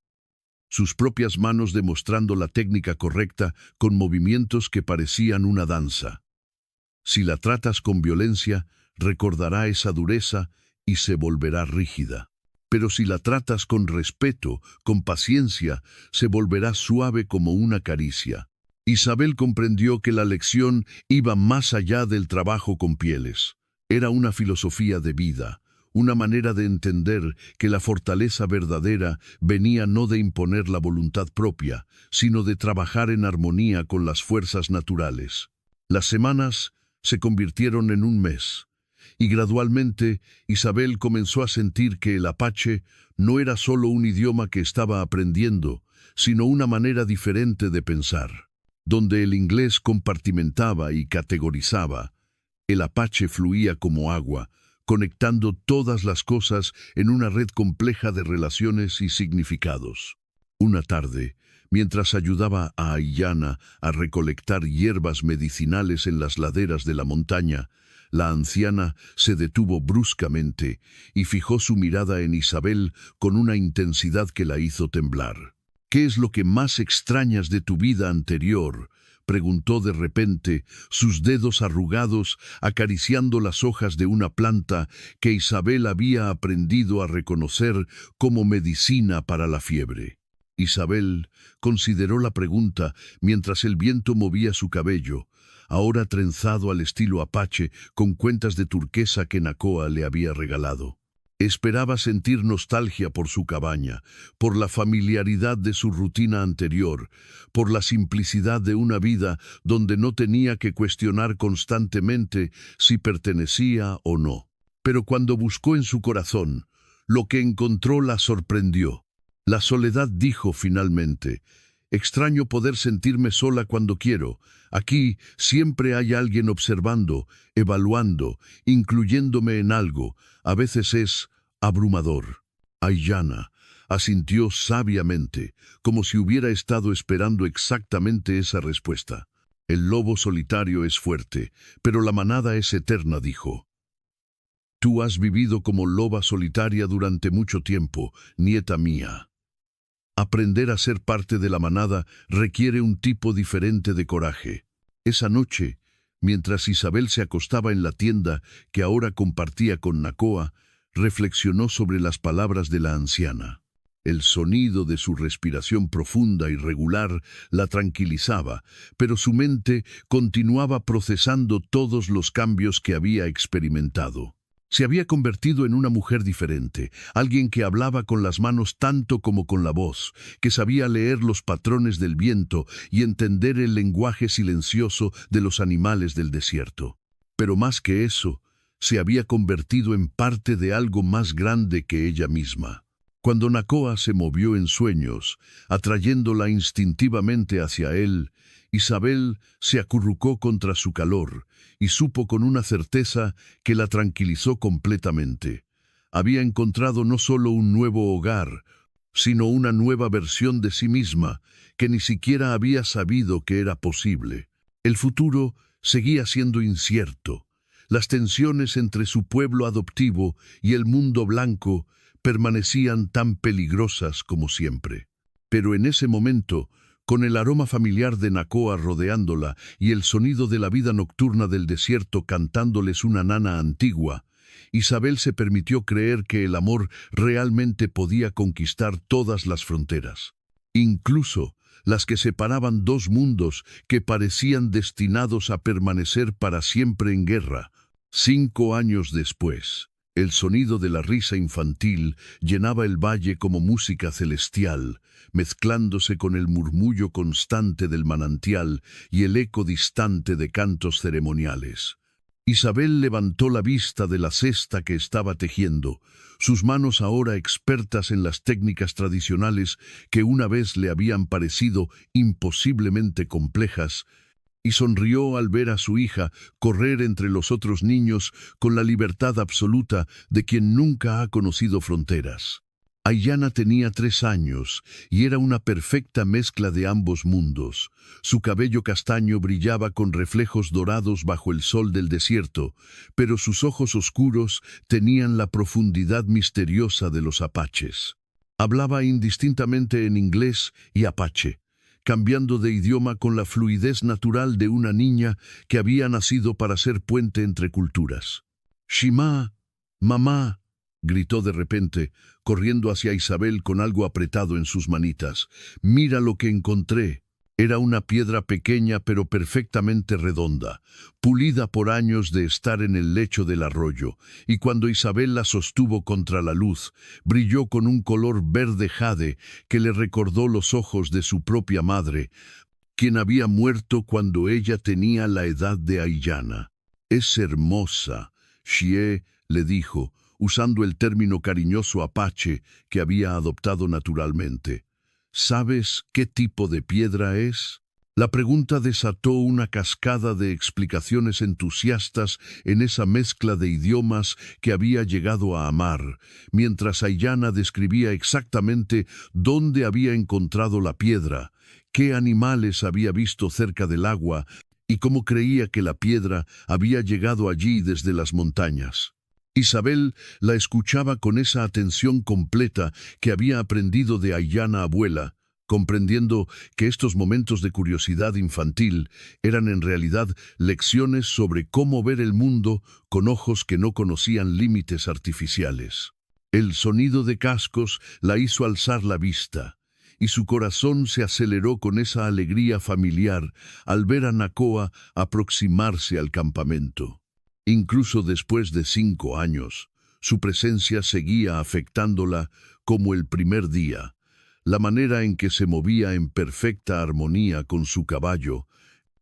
Sus propias manos demostrando la técnica correcta con movimientos que parecían una danza. «Si la tratas con violencia, recordará esa dureza y se volverá rígida. Pero si la tratas con respeto, con paciencia, se volverá suave como una caricia». Isabel comprendió que la lección iba más allá del trabajo con pieles. Era una filosofía de vida, una manera de entender que la fortaleza verdadera venía no de imponer la voluntad propia, sino de trabajar en armonía con las fuerzas naturales. Las semanas se convirtieron en un mes, y gradualmente Isabel comenzó a sentir que el apache no era solo un idioma que estaba aprendiendo, sino una manera diferente de pensar. Donde el inglés compartimentaba y categorizaba, el apache fluía como agua, conectando todas las cosas en una red compleja de relaciones y significados. Una tarde, mientras ayudaba a Aiyana a recolectar hierbas medicinales en las laderas de la montaña, la anciana se detuvo bruscamente y fijó su mirada en Isabel con una intensidad que la hizo temblar. «¿Qué es lo que más extrañas de tu vida anterior?», preguntó de repente, sus dedos arrugados acariciando las hojas de una planta que Isabel había aprendido a reconocer como medicina para la fiebre. Isabel consideró la pregunta mientras el viento movía su cabello, ahora trenzado al estilo apache con cuentas de turquesa que Nakoa le había regalado. Esperaba sentir nostalgia por su cabaña, por la familiaridad de su rutina anterior, por la simplicidad de una vida donde no tenía que cuestionar constantemente si pertenecía o no. Pero cuando buscó en su corazón, lo que encontró la sorprendió. La soledad dijo finalmente: «Extraño poder sentirme sola cuando quiero. Aquí siempre hay alguien observando, evaluando, incluyéndome en algo. A veces es abrumador». Aiyana asintió sabiamente, como si hubiera estado esperando exactamente esa respuesta. «El lobo solitario es fuerte, pero la manada es eterna», dijo. «Tú has vivido como loba solitaria durante mucho tiempo, nieta mía. Aprender a ser parte de la manada requiere un tipo diferente de coraje». Esa noche, mientras Isabel se acostaba en la tienda que ahora compartía con Nakoa, reflexionó sobre las palabras de la anciana. El sonido de su respiración profunda y regular la tranquilizaba, pero su mente continuaba procesando todos los cambios que había experimentado. Se había convertido en una mujer diferente, alguien que hablaba con las manos tanto como con la voz, que sabía leer los patrones del viento y entender el lenguaje silencioso de los animales del desierto. Pero más que eso, se había convertido en parte de algo más grande que ella misma. Cuando Nakoa se movió en sueños, atrayéndola instintivamente hacia él, Isabel se acurrucó contra su calor y supo con una certeza que la tranquilizó completamente. Había encontrado no solo un nuevo hogar, sino una nueva versión de sí misma que ni siquiera había sabido que era posible. El futuro seguía siendo incierto. Las tensiones entre su pueblo adoptivo y el mundo blanco permanecían tan peligrosas como siempre. Pero en ese momento, con el aroma familiar de Nakoa rodeándola y el sonido de la vida nocturna del desierto cantándoles una nana antigua, Isabel se permitió creer que el amor realmente podía conquistar todas las fronteras, incluso las que separaban dos mundos que parecían destinados a permanecer para siempre en guerra. 5 años después, el sonido de la risa infantil llenaba el valle como música celestial, mezclándose con el murmullo constante del manantial y el eco distante de cantos ceremoniales. Isabel levantó la vista de la cesta que estaba tejiendo, sus manos ahora expertas en las técnicas tradicionales que una vez le habían parecido imposiblemente complejas, y sonrió al ver a su hija correr entre los otros niños con la libertad absoluta de quien nunca ha conocido fronteras. Aiyana tenía 3 años y era una perfecta mezcla de ambos mundos. Su cabello castaño brillaba con reflejos dorados bajo el sol del desierto, pero sus ojos oscuros tenían la profundidad misteriosa de los apaches. Hablaba indistintamente en inglés y apache, cambiando de idioma con la fluidez natural de una niña que había nacido para ser puente entre culturas. «Shima, mamá», gritó de repente, corriendo hacia Isabel con algo apretado en sus manitas. «Mira lo que encontré». Era una piedra pequeña pero perfectamente redonda, pulida por años de estar en el lecho del arroyo, y cuando Isabel la sostuvo contra la luz, brilló con un color verde jade que le recordó los ojos de su propia madre, quien había muerto cuando ella tenía la edad de Aiyana. «Es hermosa», Xie le dijo, usando el término cariñoso apache que había adoptado naturalmente. «¿Sabes qué tipo de piedra es?» La pregunta desató una cascada de explicaciones entusiastas en esa mezcla de idiomas que había llegado a amar, mientras Aiyana describía exactamente dónde había encontrado la piedra, qué animales había visto cerca del agua y cómo creía que la piedra había llegado allí desde las montañas. Isabel la escuchaba con esa atención completa que había aprendido de Aiyana abuela, comprendiendo que estos momentos de curiosidad infantil eran en realidad lecciones sobre cómo ver el mundo con ojos que no conocían límites artificiales. El sonido de cascos la hizo alzar la vista, y su corazón se aceleró con esa alegría familiar al ver a Nakoa aproximarse al campamento. Incluso después de 5 años, su presencia seguía afectándola como el primer día. La manera en que se movía en perfecta armonía con su caballo,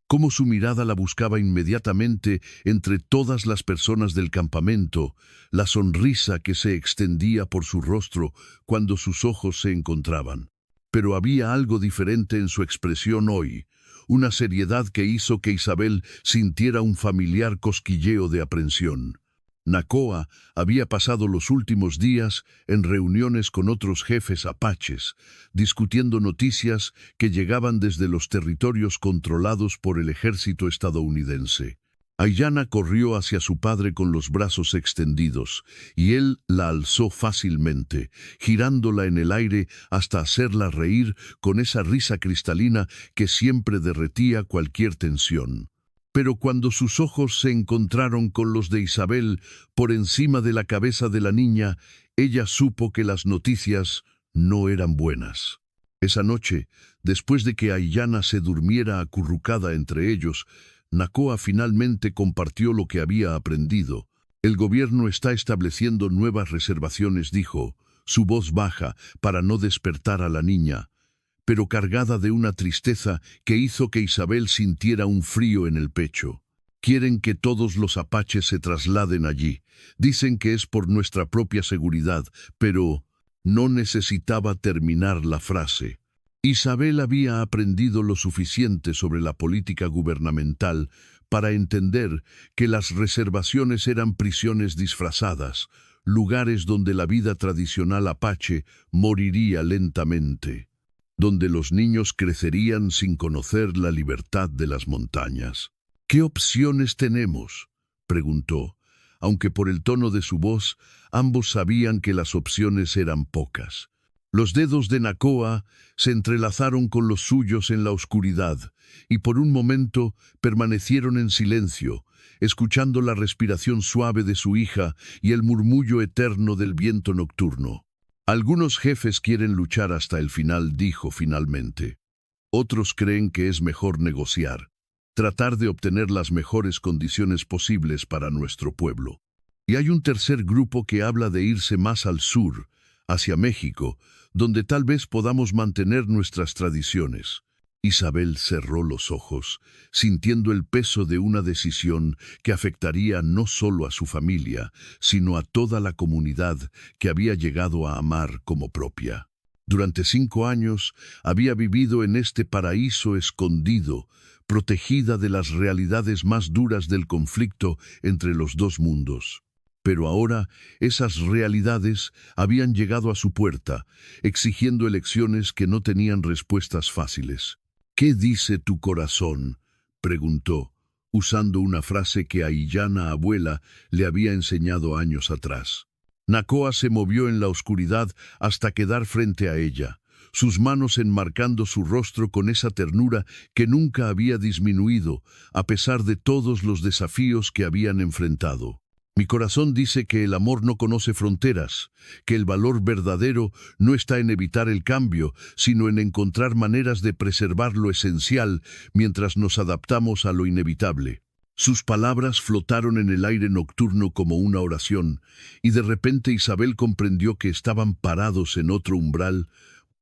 cómo su mirada la buscaba inmediatamente entre todas las personas del campamento, la sonrisa que se extendía por su rostro cuando sus ojos se encontraban. Pero había algo diferente en su expresión hoy, una seriedad que hizo que Isabel sintiera un familiar cosquilleo de aprensión. Nakoa había pasado los últimos días en reuniones con otros jefes apaches, discutiendo noticias que llegaban desde los territorios controlados por el ejército estadounidense. Aiyana corrió hacia su padre con los brazos extendidos, y él la alzó fácilmente, girándola en el aire hasta hacerla reír con esa risa cristalina que siempre derretía cualquier tensión. Pero cuando sus ojos se encontraron con los de Isabel por encima de la cabeza de la niña, ella supo que las noticias no eran buenas. Esa noche, después de que Aiyana se durmiera acurrucada entre ellos, Nakoa finalmente compartió lo que había aprendido. «El gobierno está estableciendo nuevas reservaciones», dijo, su voz baja para no despertar a la niña, pero cargada de una tristeza que hizo que Isabel sintiera un frío en el pecho. «Quieren que todos los apaches se trasladen allí. Dicen que es por nuestra propia seguridad, pero…» No necesitaba terminar la frase. Isabel había aprendido lo suficiente sobre la política gubernamental para entender que las reservaciones eran prisiones disfrazadas, lugares donde la vida tradicional apache moriría lentamente, donde los niños crecerían sin conocer la libertad de las montañas. «¿Qué opciones tenemos?», preguntó, aunque por el tono de su voz ambos sabían que las opciones eran pocas. Los dedos de Nakoa se entrelazaron con los suyos en la oscuridad y por un momento permanecieron en silencio, escuchando la respiración suave de su hija y el murmullo eterno del viento nocturno. «Algunos jefes quieren luchar hasta el final», dijo finalmente. «Otros creen que es mejor negociar, tratar de obtener las mejores condiciones posibles para nuestro pueblo. Y hay un tercer grupo que habla de irse más al sur, hacia México, donde tal vez podamos mantener nuestras tradiciones». Isabel cerró los ojos, sintiendo el peso de una decisión que afectaría no solo a su familia, sino a toda la comunidad que había llegado a amar como propia. Durante 5 años había vivido en este paraíso escondido, protegida de las realidades más duras del conflicto entre los dos mundos. Pero ahora esas realidades habían llegado a su puerta, exigiendo elecciones que no tenían respuestas fáciles. «¿Qué dice tu corazón?», preguntó, usando una frase que Aiyana abuela le había enseñado años atrás. Nakoa se movió en la oscuridad hasta quedar frente a ella, sus manos enmarcando su rostro con esa ternura que nunca había disminuido, a pesar de todos los desafíos que habían enfrentado. Mi corazón dice que el amor no conoce fronteras, que el valor verdadero no está en evitar el cambio, sino en encontrar maneras de preservar lo esencial mientras nos adaptamos a lo inevitable. Sus palabras flotaron en el aire nocturno como una oración, y de repente Isabel comprendió que estaban parados en otro umbral,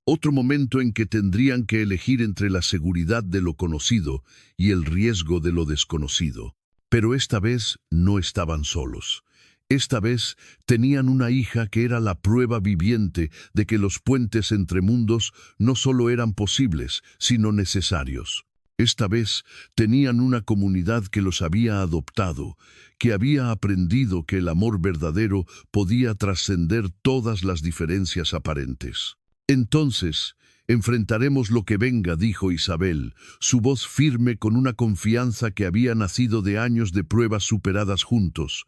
otro momento en que tendrían que elegir entre la seguridad de lo conocido y el riesgo de lo desconocido. Pero esta vez no estaban solos. Esta vez tenían una hija que era la prueba viviente de que los puentes entre mundos no solo eran posibles, sino necesarios. Esta vez tenían una comunidad que los había adoptado, que había aprendido que el amor verdadero podía trascender todas las diferencias aparentes. Entonces, enfrentaremos lo que venga, dijo Isabel, su voz firme con una confianza que había nacido de años de pruebas superadas juntos,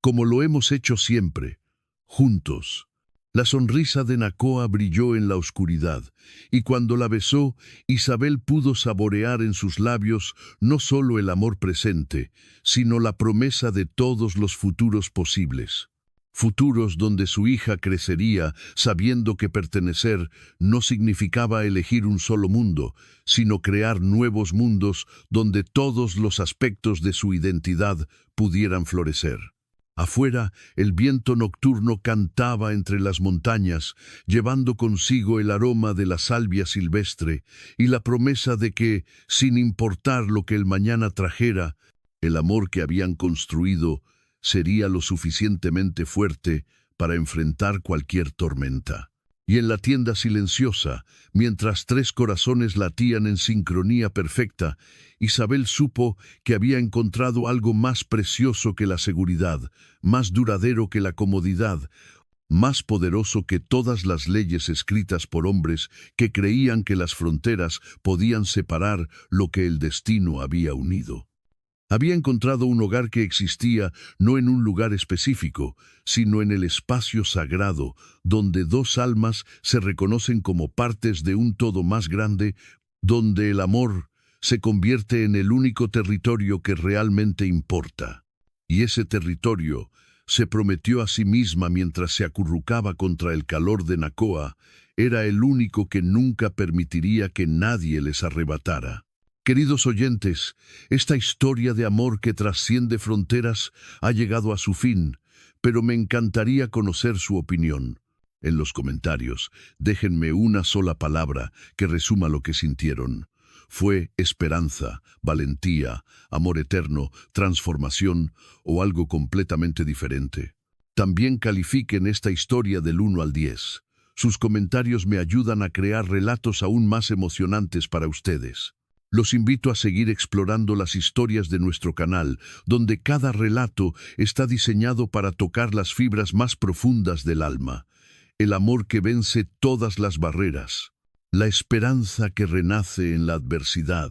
como lo hemos hecho siempre, juntos. La sonrisa de Nakoa brilló en la oscuridad, y cuando la besó, Isabel pudo saborear en sus labios no solo el amor presente, sino la promesa de todos los futuros posibles. Futuros donde su hija crecería sabiendo que pertenecer no significaba elegir un solo mundo, sino crear nuevos mundos donde todos los aspectos de su identidad pudieran florecer. Afuera, el viento nocturno cantaba entre las montañas, llevando consigo el aroma de la salvia silvestre y la promesa de que, sin importar lo que el mañana trajera, el amor que habían construido sería lo suficientemente fuerte para enfrentar cualquier tormenta. Y en la tienda silenciosa, mientras tres corazones latían en sincronía perfecta, Isabel supo que había encontrado algo más precioso que la seguridad, más duradero que la comodidad, más poderoso que todas las leyes escritas por hombres que creían que las fronteras podían separar lo que el destino había unido. Había encontrado un hogar que existía no en un lugar específico, sino en el espacio sagrado, donde dos almas se reconocen como partes de un todo más grande, donde el amor se convierte en el único territorio que realmente importa. Y ese territorio, se prometió a sí misma mientras se acurrucaba contra el calor de Nakoa, era el único que nunca permitiría que nadie les arrebatara. Queridos oyentes, esta historia de amor que trasciende fronteras ha llegado a su fin, pero me encantaría conocer su opinión. En los comentarios, déjenme una sola palabra que resuma lo que sintieron. ¿Fue esperanza, valentía, amor eterno, transformación o algo completamente diferente? También califiquen esta historia del 1 al 10. Sus comentarios me ayudan a crear relatos aún más emocionantes para ustedes. Los invito a seguir explorando las historias de nuestro canal, donde cada relato está diseñado para tocar las fibras más profundas del alma. El amor que vence todas las barreras, la esperanza que renace en la adversidad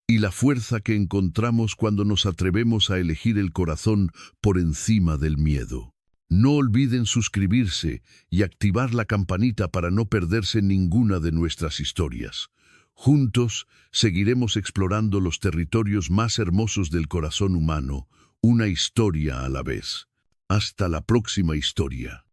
y la fuerza que encontramos cuando nos atrevemos a elegir el corazón por encima del miedo. No olviden suscribirse y activar la campanita para no perderse ninguna de nuestras historias. Juntos seguiremos explorando los territorios más hermosos del corazón humano, una historia a la vez. Hasta la próxima historia.